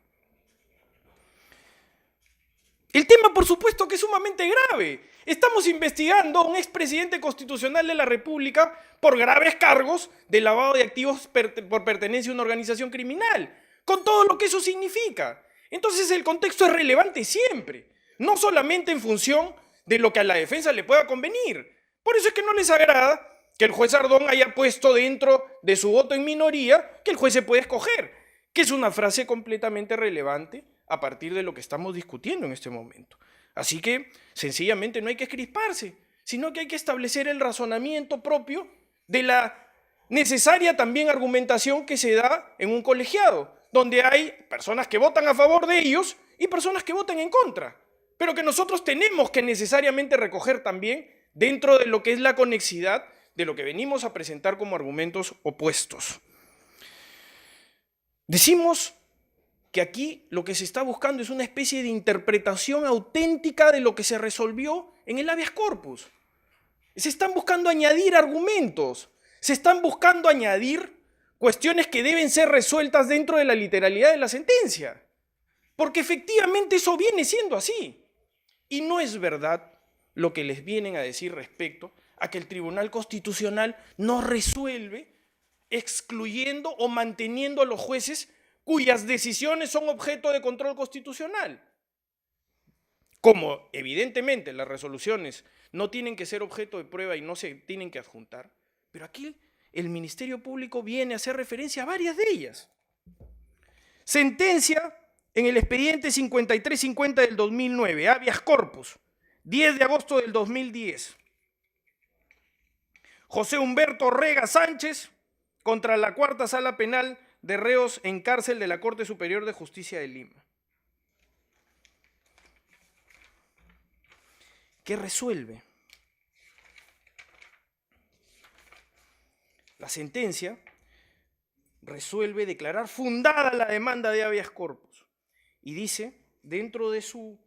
El tema, por supuesto, que es sumamente grave. Estamos investigando a un expresidente constitucional de la República por graves cargos de lavado de activos por pertenencia a una organización criminal, con todo lo que eso significa. Entonces el contexto es relevante siempre, no solamente en función de lo que a la defensa le pueda convenir. Por eso es que no les agrada que el juez Ardón haya puesto dentro de su voto en minoría que el juez se puede escoger, que es una frase completamente relevante a partir de lo que estamos discutiendo en este momento. Así que, sencillamente, no hay que crisparse, sino que hay que establecer el razonamiento propio de la necesaria también argumentación que se da en un colegiado, donde hay personas que votan a favor de ellos y personas que votan en contra, pero que nosotros tenemos que necesariamente recoger también dentro de lo que es la conexidad de lo que venimos a presentar como argumentos opuestos. Decimos que aquí lo que se está buscando es una especie de interpretación auténtica de lo que se resolvió en el habeas corpus. Se están buscando añadir argumentos, se están buscando añadir cuestiones que deben ser resueltas dentro de la literalidad de la sentencia, porque efectivamente eso viene siendo así. Y no es verdad lo que les vienen a decir respecto a que el Tribunal Constitucional no resuelve excluyendo o manteniendo a los jueces cuyas decisiones son objeto de control constitucional. Como evidentemente las resoluciones no tienen que ser objeto de prueba y no se tienen que adjuntar, pero aquí el Ministerio Público viene a hacer referencia a varias de ellas. Sentencia en el expediente 5350 del 2009, habeas corpus, 10 de agosto del 2010. José Humberto Rega Sánchez contra la Cuarta Sala Penal de Reos en Cárcel de la Corte Superior de Justicia de Lima. ¿Qué resuelve? La sentencia resuelve declarar fundada la demanda de habeas corpus y dice, dentro de su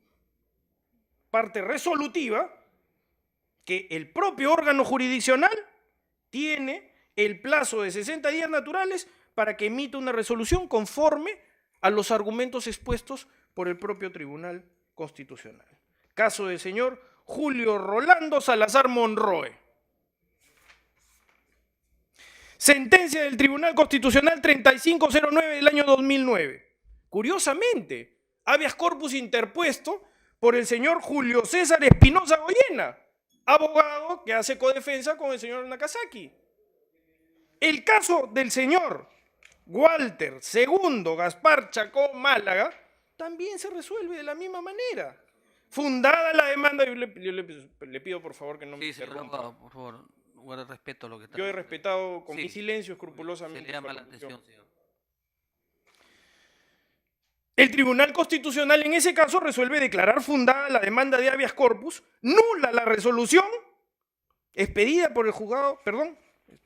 parte resolutiva, que el propio órgano jurisdiccional tiene el plazo de 60 días naturales para que emita una resolución conforme a los argumentos expuestos por el propio Tribunal Constitucional. Caso del señor Julio Rolando Salazar Monroe. Sentencia del Tribunal Constitucional 3509 del año 2009. Curiosamente, habeas corpus interpuesto por el señor Julio César Espinosa Goyena, abogado que hace codefensa con el señor Nakazaki. El caso del señor Walter II Gaspar Chacón Málaga también se resuelve de la misma manera. Fundada la demanda, yo le pido por favor que no me Sí, señor interrumpa. abogado, por favor, guarde respeto a lo que está Yo he diciendo. respetado con Sí, mi silencio se escrupulosamente. le llama su la argumentación. atención, señor. El Tribunal Constitucional en ese caso resuelve declarar fundada la demanda de habeas corpus, nula la resolución expedida por el juzgado, perdón,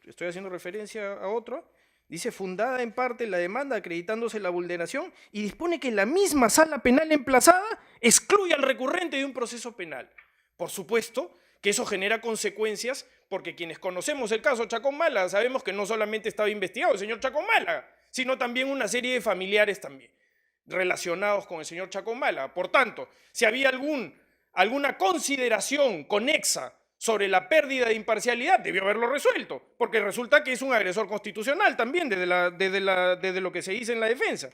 estoy haciendo referencia a otro, dice fundada en parte la demanda acreditándose la vulneración y dispone que la misma sala penal emplazada excluya al recurrente de un proceso penal. Por supuesto que eso genera consecuencias porque quienes conocemos el caso Chacón Málaga sabemos que no solamente estaba investigado el señor Chacón Málaga, sino también una serie de familiares también relacionados con el señor Chacón Málaga. Por tanto, si había alguna consideración conexa sobre la pérdida de imparcialidad, debió haberlo resuelto, porque resulta que es un agresor constitucional también desde lo que se dice en la defensa.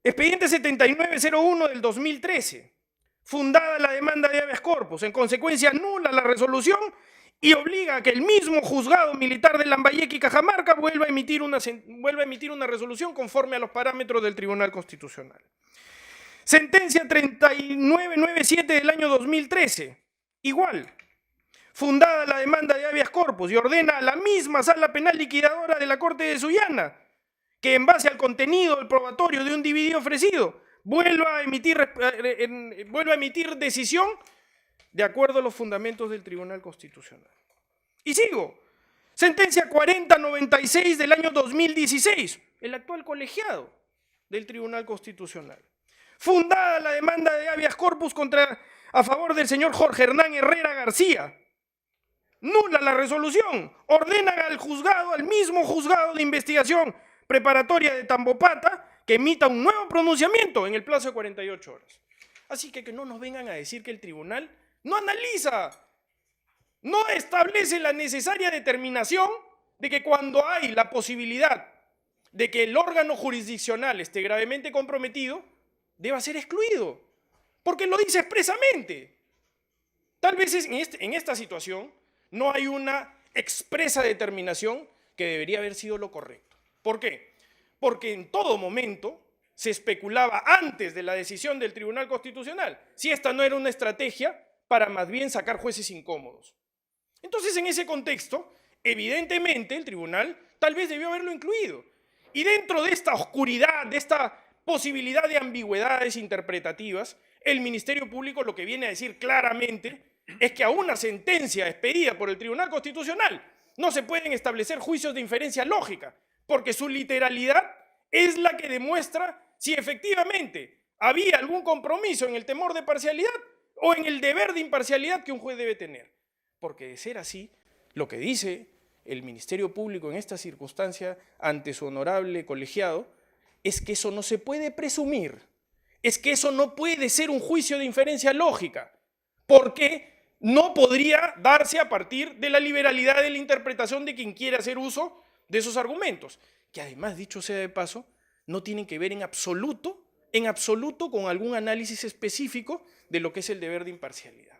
Expediente 7901 del 2013. Fundada la demanda de habeas corpus, en consecuencia nula la resolución y obliga a que el mismo juzgado militar de Lambayeque y Cajamarca vuelva a emitir una resolución conforme a los parámetros del Tribunal Constitucional. Sentencia 3997 del año 2013, igual. Fundada la demanda de habeas corpus y ordena a la misma sala penal liquidadora de la Corte de Sullana que en base al contenido del probatorio de un dividido ofrecido vuelva a emitir decisión de acuerdo a los fundamentos del Tribunal Constitucional. Y sigo. Sentencia 4096 del año 2016, el actual colegiado del Tribunal Constitucional. Fundada la demanda de habeas corpus a favor del señor Jorge Hernán Herrera García. Nula la resolución. Ordena al mismo juzgado de investigación preparatoria de Tambopata que emita un nuevo pronunciamiento en el plazo de 48 horas. Así que no nos vengan a decir que el tribunal no analiza, no establece la necesaria determinación de que cuando hay la posibilidad de que el órgano jurisdiccional esté gravemente comprometido, deba ser excluido, porque lo dice expresamente. Tal vez en esta situación no hay una expresa determinación que debería haber sido lo correcto. ¿Por qué? Porque en todo momento se especulaba antes de la decisión del Tribunal Constitucional si esta no era una estrategia para más bien sacar jueces incómodos. Entonces, en ese contexto, evidentemente el tribunal tal vez debió haberlo incluido. Y dentro de esta oscuridad, de esta posibilidad de ambigüedades interpretativas, el Ministerio Público lo que viene a decir claramente es que a una sentencia expedida por el Tribunal Constitucional no se pueden establecer juicios de inferencia lógica, porque su literalidad es la que demuestra si efectivamente había algún compromiso en el temor de parcialidad o en el deber de imparcialidad que un juez debe tener. Porque de ser así, lo que dice el Ministerio Público en esta circunstancia ante su honorable colegiado es que eso no se puede presumir, es que eso no puede ser un juicio de inferencia lógica, porque no podría darse a partir de la liberalidad de la interpretación de quien quiere hacer uso de esos argumentos, que además, dicho sea de paso, no tienen que ver en absoluto con algún análisis específico de lo que es el deber de imparcialidad.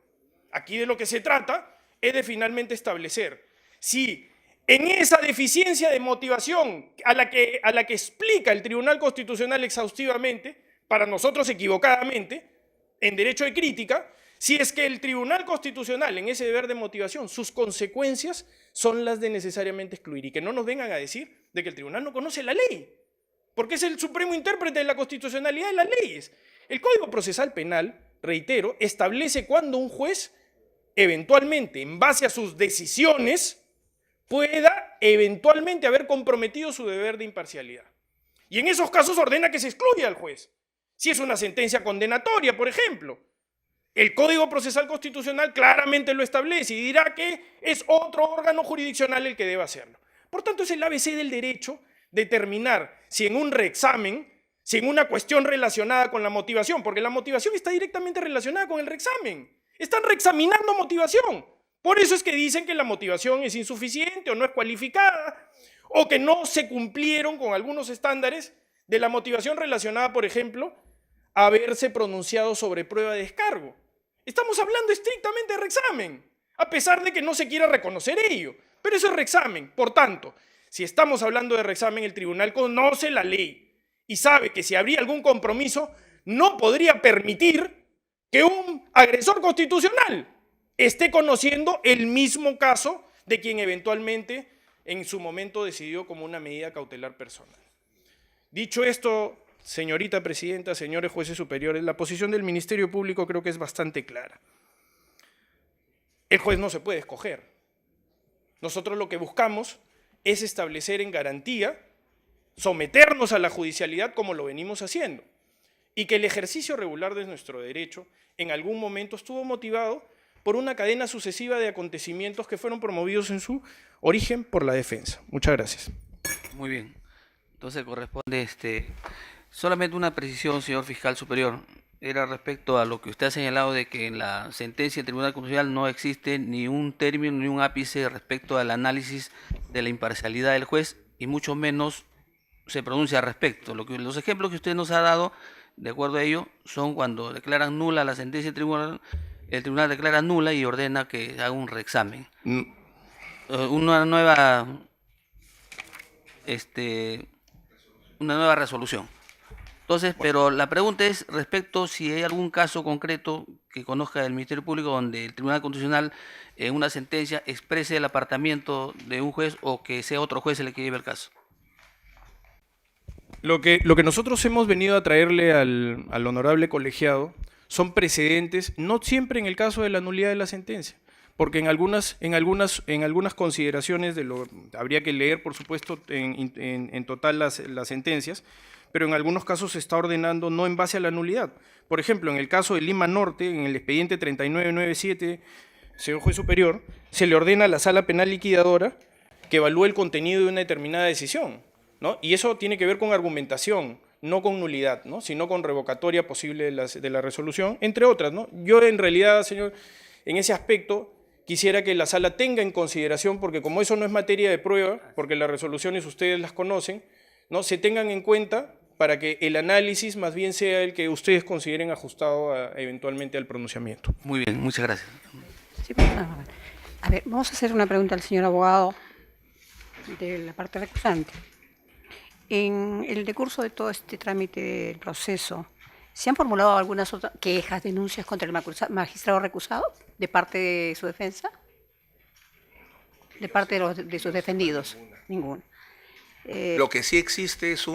Aquí de lo que se trata es de finalmente establecer si en esa deficiencia de motivación a la que explica el Tribunal Constitucional exhaustivamente, para nosotros equivocadamente, en derecho de crítica, si es que el Tribunal Constitucional en ese deber de motivación, sus consecuencias son las de necesariamente excluir, y que no nos vengan a decir de que el tribunal no conoce la ley, porque es el supremo intérprete de la constitucionalidad de las leyes. El Código Procesal Penal reitero, establece cuándo un juez, eventualmente, en base a sus decisiones, pueda eventualmente haber comprometido su deber de imparcialidad. Y en esos casos ordena que se excluya al juez. Si es una sentencia condenatoria, por ejemplo, el Código Procesal Constitucional claramente lo establece y dirá que es otro órgano jurisdiccional el que debe hacerlo. Por tanto, es el ABC del derecho determinar si en un reexamen, si en una cuestión relacionada con la motivación, porque la motivación está directamente relacionada con el reexamen. Están reexaminando motivación. Por eso es que dicen que la motivación es insuficiente o no es cualificada, o que no se cumplieron con algunos estándares de la motivación relacionada, por ejemplo, a haberse pronunciado sobre prueba de descargo. Estamos hablando estrictamente de reexamen, a pesar de que no se quiera reconocer ello, pero eso es reexamen. Por tanto, si estamos hablando de reexamen, el tribunal conoce la ley y sabe que si habría algún compromiso, no podría permitir que un agresor constitucional esté conociendo el mismo caso de quien eventualmente en su momento decidió como una medida cautelar personal. Dicho esto, señorita presidenta, señores jueces superiores, la posición del Ministerio Público creo que es bastante clara. El juez no se puede escoger. Nosotros lo que buscamos es establecer en garantía, someternos a la judicialidad como lo venimos haciendo, y que el ejercicio regular de nuestro derecho en algún momento estuvo motivado por una cadena sucesiva de acontecimientos que fueron promovidos en su origen por la defensa. Muchas gracias. Muy bien. Entonces corresponde solamente una precisión, señor fiscal superior. Era respecto a lo que usted ha señalado de que en la sentencia del Tribunal Constitucional no existe ni un término ni un ápice respecto al análisis de la imparcialidad del juez y mucho menos se pronuncia al respecto. Los ejemplos que usted nos ha dado, de acuerdo a ello, son cuando declaran nula la sentencia del tribunal, el tribunal declara nula y ordena que haga un reexamen. Una nueva resolución. Entonces, pero la pregunta es respecto si hay algún caso concreto que conozca el Ministerio Público donde el Tribunal Constitucional en una sentencia exprese el apartamiento de un juez o que sea otro juez el que lleve el caso. Lo que nosotros hemos venido a traerle al honorable colegiado son precedentes, no siempre en el caso de la nulidad de la sentencia, porque en algunas consideraciones habría que leer, por supuesto, en total las sentencias, pero en algunos casos se está ordenando no en base a la nulidad. Por ejemplo, en el caso de Lima Norte, en el expediente 3997, señor juez superior, se le ordena a la sala penal liquidadora que evalúe el contenido de una determinada decisión, ¿no? Y eso tiene que ver con argumentación, no con nulidad, ¿no? Sino con revocatoria posible de la resolución, entre otras, ¿no? Yo en realidad, señor, en ese aspecto quisiera que la sala tenga en consideración, porque como eso no es materia de prueba, porque las resoluciones ustedes las conocen, ¿no? Se tengan en cuenta para que el análisis más bien sea el que ustedes consideren ajustado eventualmente al pronunciamiento. Muy bien, muchas gracias. Sí, a ver, vamos a hacer una pregunta al señor abogado de la parte recusante. En el decurso de todo este trámite del proceso, ¿se han formulado algunas otras quejas, denuncias contra el magistrado recusado de parte de su defensa? ¿De parte de sus defendidos? Ninguna. Lo que sí existe es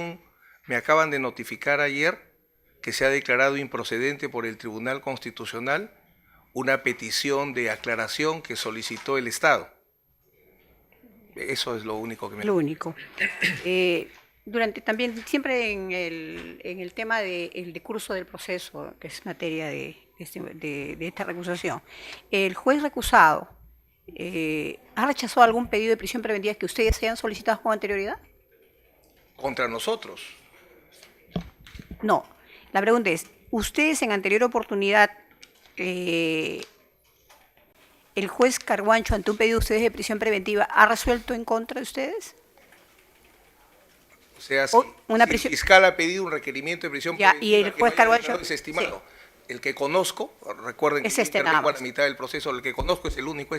me acaban de notificar ayer que se ha declarado improcedente por el Tribunal Constitucional una petición de aclaración que solicitó el Estado. Eso es lo único que me... Lo único. También siempre en el tema del decurso del proceso, que es materia de esta recusación, el juez recusado ¿ha rechazado algún pedido de prisión preventiva que ustedes hayan solicitado con anterioridad? Contra nosotros. No. La pregunta es, ¿ustedes en anterior oportunidad, el juez Carguancho, ante un pedido de ustedes de prisión preventiva, ha resuelto en contra de ustedes? O sea, el fiscal ha pedido un requerimiento de prisión ya, preventiva y el juez Carguancho desestimado. Sí. El que conozco, recuerden que es intervengo a la mitad del proceso, el que conozco es el único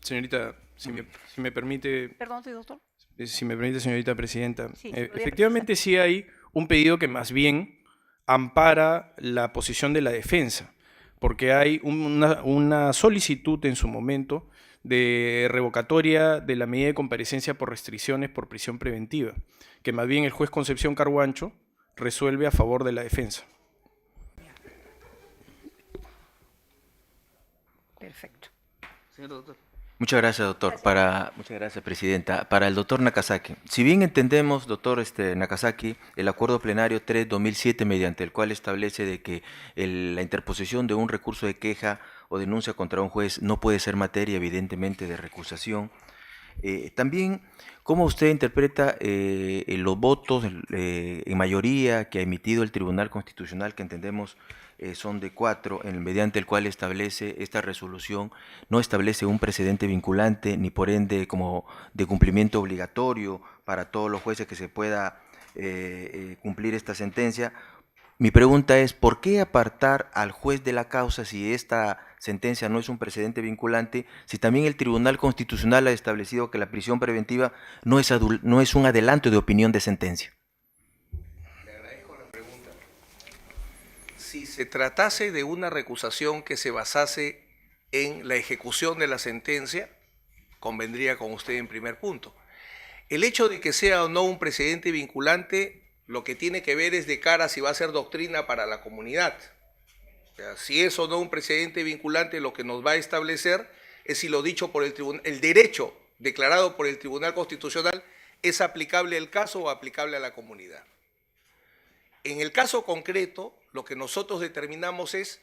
Señorita, si me permite... Perdón, sí, doctor. Si me permite, señorita presidenta. Sí, efectivamente sí hay un pedido que más bien ampara la posición de la defensa, porque hay una solicitud en su momento de revocatoria de la medida de comparecencia por restricciones por prisión preventiva, que más bien el juez Concepción Carguancho resuelve a favor de la defensa. Perfecto. Señor doctor. Muchas gracias, doctor. Muchas gracias, presidenta. Para el doctor Nakazaki, si bien entendemos, doctor Nakazaki, el acuerdo plenario 3/2007, mediante el cual establece de que la interposición de un recurso de queja o denuncia contra un juez no puede ser materia, evidentemente, de recusación, también, ¿cómo usted interpreta los votos en mayoría que ha emitido el Tribunal Constitucional, que entendemos son de 4, mediante el cual establece esta resolución, no establece un precedente vinculante, ni por ende como de cumplimiento obligatorio para todos los jueces que se pueda cumplir esta sentencia? Mi pregunta es, ¿por qué apartar al juez de la causa si esta sentencia no es un precedente vinculante, si también el Tribunal Constitucional ha establecido que la prisión preventiva no es un adelanto de opinión de sentencia? Le agradezco la pregunta. Si se tratase de una recusación que se basase en la ejecución de la sentencia, convendría con usted en primer punto. El hecho de que sea o no un precedente vinculante, lo que tiene que ver es de cara a si va a ser doctrina para la comunidad. O sea, si es o no un precedente vinculante, lo que nos va a establecer es si lo dicho por el tribunal, el derecho declarado por el Tribunal Constitucional es aplicable al caso o aplicable a la comunidad. En el caso concreto, lo que nosotros determinamos es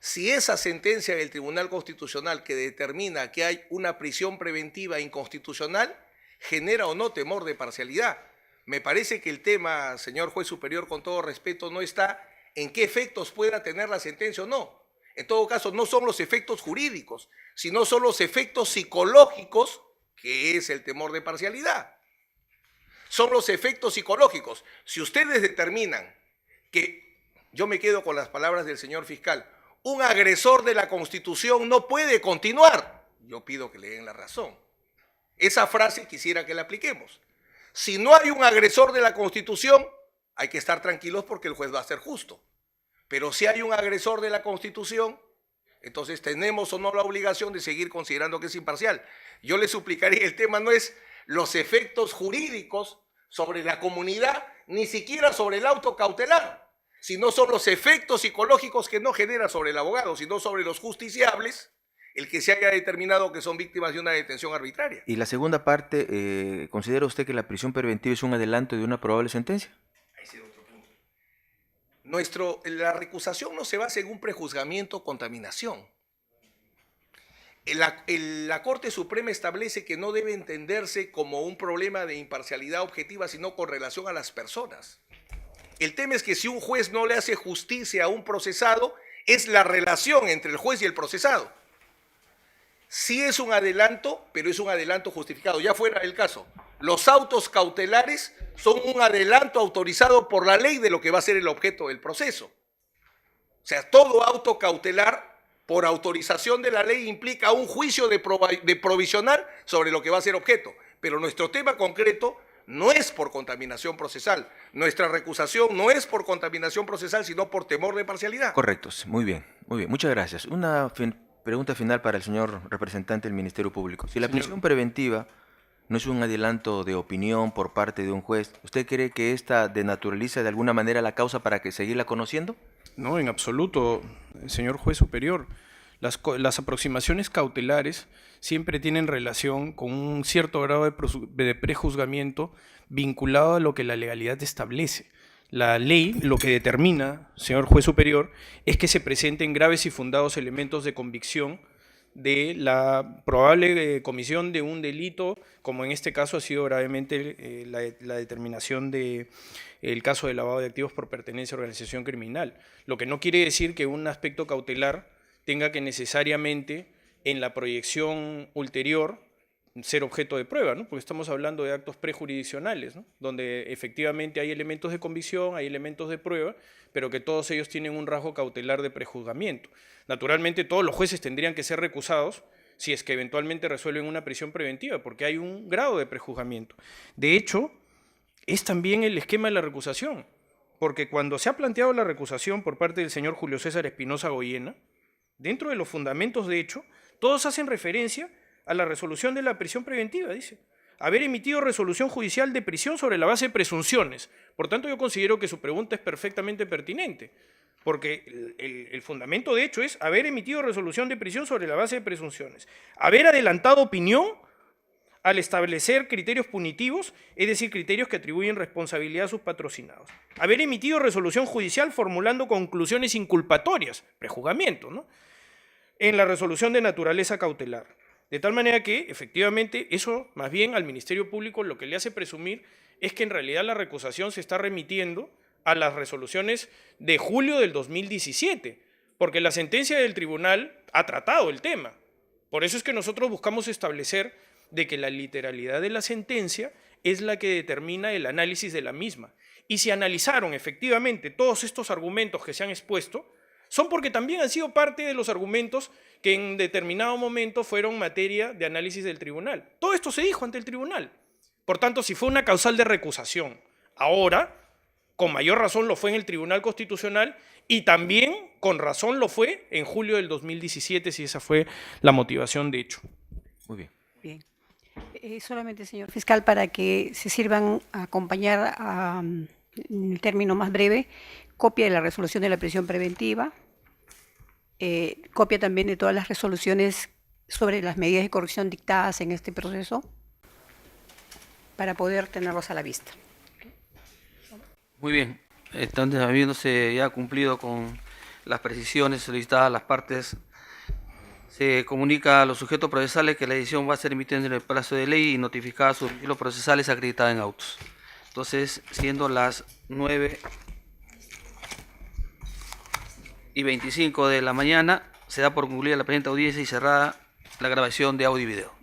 si esa sentencia del Tribunal Constitucional que determina que hay una prisión preventiva inconstitucional genera o no temor de parcialidad. Me parece que el tema, señor juez superior, con todo respeto, no está en qué efectos pueda tener la sentencia o no. En todo caso, no son los efectos jurídicos, sino son los efectos psicológicos, que es el temor de parcialidad. Son los efectos psicológicos. Si ustedes determinan que, yo me quedo con las palabras del señor fiscal, un agresor de la Constitución no puede continuar, yo pido que le den la razón. Esa frase quisiera que la apliquemos. Si no hay un agresor de la Constitución, hay que estar tranquilos porque el juez va a ser justo. Pero si hay un agresor de la Constitución, entonces tenemos o no la obligación de seguir considerando que es imparcial. Yo le suplicaría, el tema no es los efectos jurídicos sobre la comunidad, ni siquiera sobre el auto cautelar, sino son los efectos psicológicos que no genera sobre el abogado, sino sobre los justiciables, el que se haya determinado que son víctimas de una detención arbitraria. Y la segunda parte, ¿considera usted que la prisión preventiva es un adelanto de una probable sentencia? Ese es otro punto. La recusación no se basa en un prejuzgamiento o contaminación. La Corte Suprema establece que no debe entenderse como un problema de imparcialidad objetiva, sino con relación a las personas. El tema es que si un juez no le hace justicia a un procesado, es la relación entre el juez y el procesado. Sí es un adelanto, pero es un adelanto justificado. Ya fuera el caso, los autos cautelares son un adelanto autorizado por la ley de lo que va a ser el objeto del proceso. O sea, todo auto cautelar por autorización de la ley implica un juicio de provisional sobre lo que va a ser objeto. Pero nuestro tema concreto no es por contaminación procesal. Nuestra recusación no es por contaminación procesal, sino por temor de parcialidad. Correcto, muy bien, muy bien. Muchas gracias. Una pregunta final para el señor representante del Ministerio Público. Si la prisión preventiva no es un adelanto de opinión por parte de un juez, ¿usted cree que esta denaturaliza de alguna manera la causa para que seguirla conociendo? No, en absoluto, señor juez superior. Las aproximaciones cautelares siempre tienen relación con un cierto grado de prejuzgamiento vinculado a lo que la legalidad establece. La ley lo que determina, señor juez superior, es que se presenten graves y fundados elementos de convicción de la probable comisión de un delito, como en este caso ha sido gravemente la determinación del caso de lavado de activos por pertenencia a organización criminal. Lo que no quiere decir que un aspecto cautelar tenga que necesariamente en la proyección ulterior ser objeto de prueba, ¿no? Porque estamos hablando de actos prejurisdiccionales, ¿no? Donde efectivamente hay elementos de convicción, hay elementos de prueba, pero que todos ellos tienen un rasgo cautelar de prejuzgamiento. Naturalmente todos los jueces tendrían que ser recusados si es que eventualmente resuelven una prisión preventiva, porque hay un grado de prejuzgamiento. De hecho, es también el esquema de la recusación, porque cuando se ha planteado la recusación por parte del señor Julio César Espinosa Goyena, dentro de los fundamentos de hecho, todos hacen referencia a la resolución de la prisión preventiva, dice. haber emitido resolución judicial de prisión sobre la base de presunciones. Por tanto, yo considero que su pregunta es perfectamente pertinente, porque el fundamento de hecho es haber emitido resolución de prisión sobre la base de presunciones, haber adelantado opinión al establecer criterios punitivos, es decir, criterios que atribuyen responsabilidad a sus patrocinados, haber emitido resolución judicial formulando conclusiones inculpatorias, prejuzgamiento, ¿no?, en la resolución de naturaleza cautelar. De tal manera que, efectivamente, eso más bien al Ministerio Público lo que le hace presumir es que en realidad la recusación se está remitiendo a las resoluciones de julio del 2017, porque la sentencia del tribunal ha tratado el tema. Por eso es que nosotros buscamos establecer de que la literalidad de la sentencia es la que determina el análisis de la misma. Y si analizaron efectivamente todos estos argumentos que se han expuesto, son porque también han sido parte de los argumentos que en determinado momento fueron materia de análisis del tribunal. Todo esto se dijo ante el tribunal. Por tanto, si fue una causal de recusación, ahora, con mayor razón lo fue en el Tribunal Constitucional y también con razón lo fue en julio del 2017, si esa fue la motivación de hecho. Muy bien. Bien. Solamente, señor fiscal, para que se sirvan a acompañar en el término más breve, copia de la resolución de la prisión preventiva, copia también de todas las resoluciones sobre las medidas de corrección dictadas en este proceso, para poder tenerlos a la vista. Muy bien, entonces habiéndose ya cumplido con las precisiones solicitadas a las partes, se comunica a los sujetos procesales que la decisión va a ser emitida en el plazo de ley y notificada a sus registros procesales acreditada en autos. Entonces, siendo las 9:25 de la mañana, se da por concluida la presente audiencia y cerrada la grabación de audio y video.